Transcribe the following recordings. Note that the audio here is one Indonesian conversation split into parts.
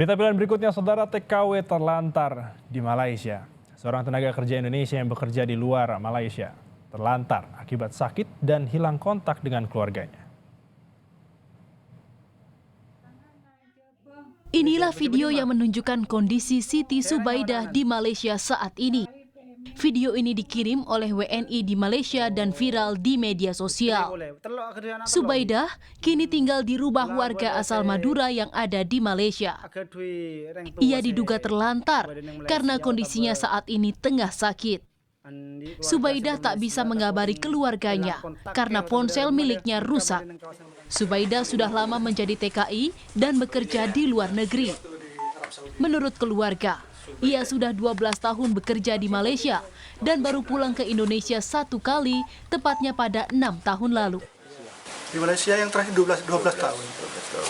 Berita pilihan berikutnya, saudara, TKW terlantar di Malaysia. Seorang tenaga kerja Indonesia yang bekerja di luar Malaysia terlantar akibat sakit dan hilang kontak dengan keluarganya. Inilah video yang menunjukkan kondisi Siti Subaidah di Malaysia saat ini. Video ini dikirim oleh WNI di Malaysia dan viral di media sosial. Subaidah kini tinggal di rumah warga asal Madura yang ada di Malaysia. Ia diduga terlantar karena kondisinya saat ini tengah sakit. Subaidah tak bisa mengabari keluarganya karena ponsel miliknya rusak. Subaidah sudah lama menjadi TKI dan bekerja di luar negeri. Menurut keluarga, ia sudah 12 tahun bekerja di Malaysia dan baru pulang ke Indonesia satu kali, tepatnya pada 6 tahun lalu. Di Malaysia yang terakhir 12 tahun.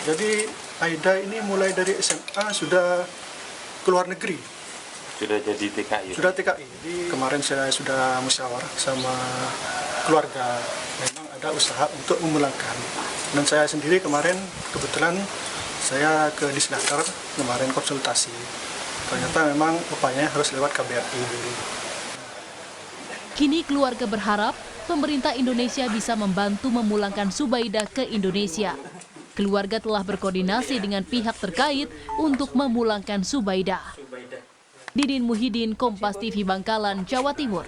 Jadi Aida ini mulai dari SMA sudah keluar negeri. Sudah jadi TKI? Sudah TKI. Jadi kemarin saya sudah musyawarah sama keluarga. Memang ada usaha untuk memulangkan. Dan saya sendiri kemarin kebetulan saya ke Disnaker kemarin konsultasi. Ternyata memang upayanya harus lewat KBRI dulu. Kini keluarga berharap pemerintah Indonesia bisa membantu memulangkan Subaidah ke Indonesia. Keluarga telah berkoordinasi dengan pihak terkait untuk memulangkan Subaidah. Didin Muhyiddin, Kompas TV Bangkalan, Jawa Timur.